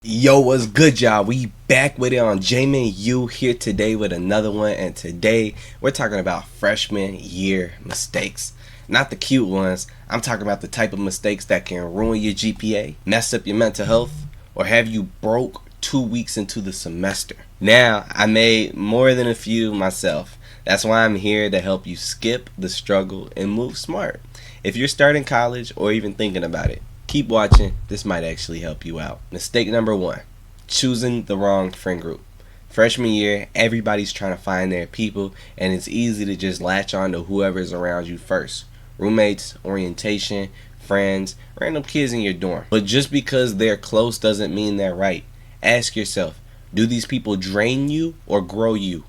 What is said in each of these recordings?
Yo, what's good, y'all? We back with it on Jaimon You here today with another one, and today we're talking about freshman year mistakes. Not the cute ones. I'm talking about the type of mistakes that can ruin your GPA, mess up your mental health, or have you broke 2 weeks into the semester. Now, I made more than a few myself. That's why I'm here to help you skip the struggle and move smart. If you're starting college or even thinking about it, keep watching. This might actually help you out. Mistake number one: choosing the wrong friend group. Freshman year, everybody's trying to find their people, and it's easy to just latch on to whoever's around you first. Roommates, orientation, friends, random kids in your dorm. But just because they're close doesn't mean they're right. Ask yourself, do these people drain you or grow you?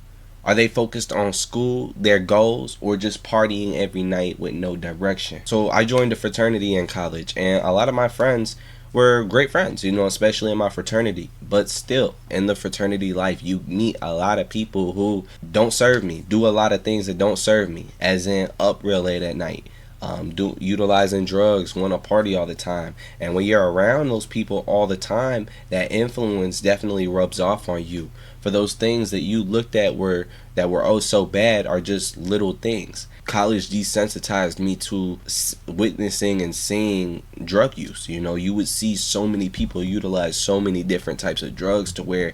Are they focused on school, their goals, or just partying every night with no direction? So I joined a fraternity in college, and a lot of my friends were great friends, especially in my fraternity. But still, in the fraternity life, you meet a lot of people who don't serve me, do a lot of things that don't serve me, as in up real late at night. Utilizing drugs, want to party all the time, and when you're around those people all the time, that influence definitely rubs off on you. For those things that you looked at were oh so bad are just little things. College desensitized me to witnessing and seeing drug use. You would see so many people utilize so many different types of drugs to where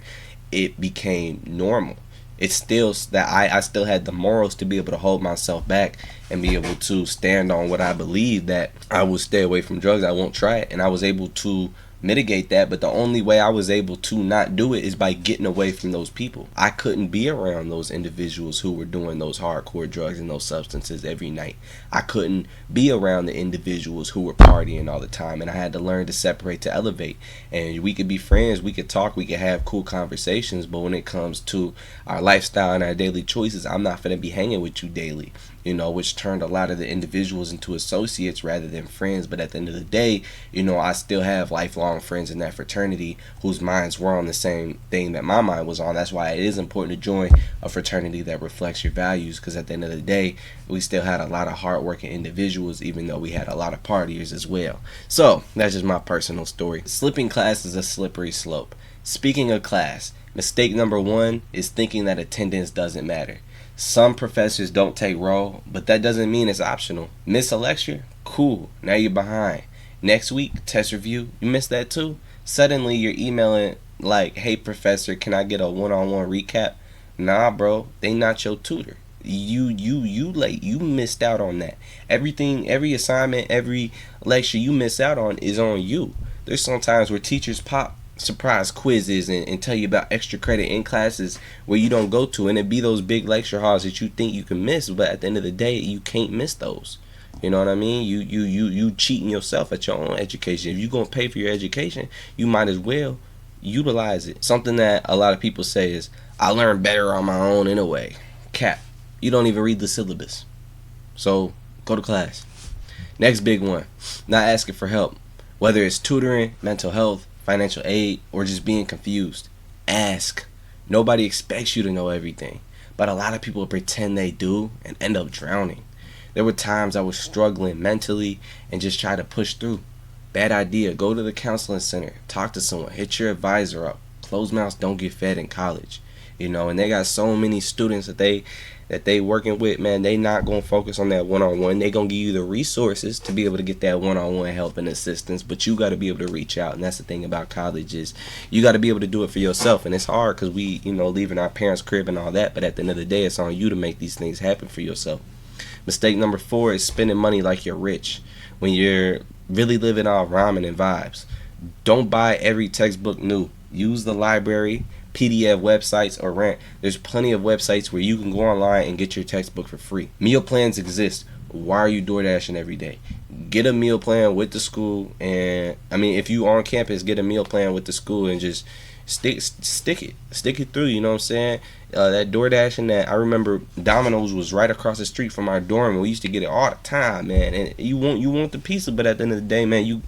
it became normal. It's still that I still had the morals to be able to hold myself back and be able to stand on what I believe, that I will stay away from drugs, I won't try it, and I was able to mitigate that. But the only way I was able to not do it is by getting away from those people. I couldn't be around those individuals who were doing those hardcore drugs and those substances every night. I couldn't be around the individuals who were partying all the time, and I had to learn to separate to elevate. And we could be friends, we could talk, we could have cool conversations, but when it comes to our lifestyle and our daily choices, I'm not going to be hanging with you daily. Which turned a lot of the individuals into associates rather than friends. But at the end of the day, I still have lifelong friends in that fraternity whose minds were on the same thing that my mind was on. That's why it is important to join a fraternity that reflects your values, because at the end of the day, we still had a lot of hardworking individuals, even though we had a lot of partiers as well. So that's just my personal story. Slipping class is a slippery slope. Speaking of class, mistake number one is thinking that attendance doesn't matter. Some professors don't take roll, but that doesn't mean it's optional. Miss a lecture? Cool, now you're behind. Next week, test review, you missed that too? Suddenly you're emailing like, hey professor, can I get a one-on-one recap? Nah bro, they not your tutor. You late. You missed out on that. Everything, every assignment, every lecture you miss out on is on you. There's sometimes where teachers pop surprise quizzes and tell you about extra credit in classes where you don't go to, and it be those big lecture halls that you think you can miss, but at the end of the day you can't miss those. You know what I mean? You cheating yourself at your own education. If you're gonna pay for your education, you might as well utilize it. Something that a lot of people say is, I learn better on my own anyway. Cap. You don't even read the syllabus, so go to class. Next big one: not asking for help, whether it's tutoring, mental health, financial aid, or just being confused. Ask. Nobody expects you to know everything, but a lot of people pretend they do and end up drowning. There were times I was struggling mentally and just tried to push through. Bad idea. Go to the counseling center, talk to someone, hit your advisor up. Closed mouths don't get fed in college. And they got so many students that they working with, man. They not gonna focus on that one-on-one. They gonna give you the resources to be able to get that one-on-one help and assistance, but you got to be able to reach out. And that's the thing about college, is you got to be able to do it for yourself. And it's hard because we leaving our parents' crib and all that, but at the end of the day, it's on you to make these things happen for yourself. Mistake number four is spending money like you're rich when you're really living off ramen and vibes. Don't buy every textbook new. Use the library, PDF websites, or rent. There's plenty of websites where you can go online and get your textbook for free. Meal plans exist. Why are you door dashing every day? Get a meal plan with the school, and if you on campus, get a meal plan with the school and just stick it through. You know what I'm saying? That door dashing, that I remember Domino's was right across the street from our dorm, and we used to get it all the time, man. And you want the pizza, but at the end of the day, man, you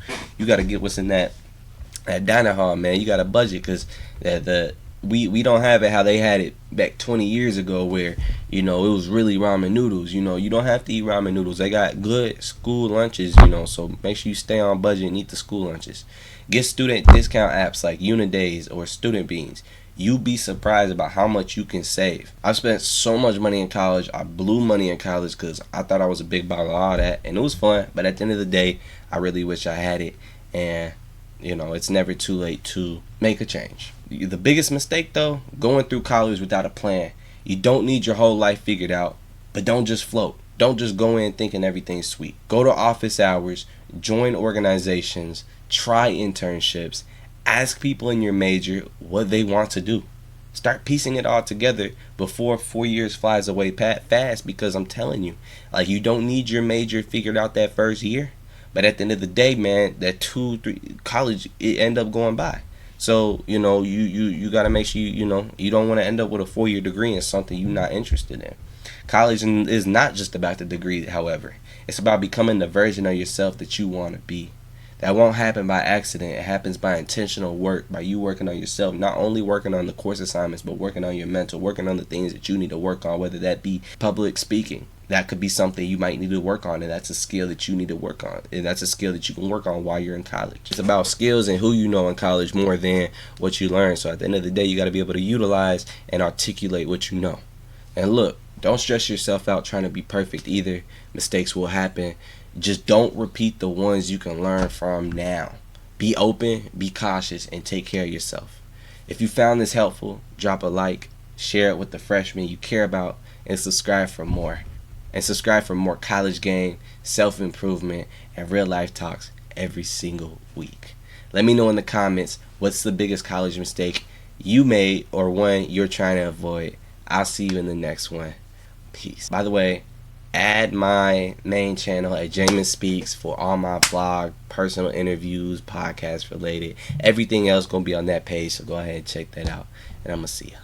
got to get what's in that diner hall, man. You got to budget, because we don't have it how they had it back 20 years ago, where it was really ramen noodles. You don't have to eat ramen noodles. They got good school lunches, so make sure you stay on budget and eat the school lunches. Get student discount apps like Unidays or Student Beans. You'd be surprised about how much you can save. I've spent so much money in college. I blew money in college because I thought I was a big baller of all that, and it was fun. But at the end of the day, I really wish I had it. And it's never too late to make a change. The biggest mistake though, going through college without a plan. You don't need your whole life figured out, but don't just float. Don't just go in thinking everything's sweet. Go to office hours, join organizations, try internships, ask people in your major what they want to do. Start piecing it all together before 4 years flies away fast, because I'm telling you, like, you don't need your major figured out that first year. But at the end of the day, man, that 2-3 college, it end up going by. So, you got to make sure you don't want to end up with a 4-year degree in something you're not interested in. College is not just about the degree, however. It's about becoming the version of yourself that you want to be. That won't happen by accident. It happens by intentional work, by you working on yourself, not only working on the course assignments, but working on your mental, working on the things that you need to work on, whether that be public speaking. That could be something you might need to work on, and that's a skill that you need to work on. And that's a skill that you can work on while you're in college. It's about skills and who you know in college more than what you learn. So at the end of the day, you got to be able to utilize and articulate what you know. And look, don't stress yourself out trying to be perfect either. Mistakes will happen. Just don't repeat the ones you can learn from now. Be open, be cautious, and take care of yourself. If you found this helpful, drop a like, share it with the freshmen you care about, and subscribe for more. And subscribe for more college game, self-improvement, and real-life talks every single week. Let me know in the comments what's the biggest college mistake you made or one you're trying to avoid. I'll see you in the next one. Peace. By the way, add my main channel at Jaimon Speaks for all my blog, personal interviews, podcast related. Everything else going to be on that page, so go ahead and check that out. And I'm going to see you.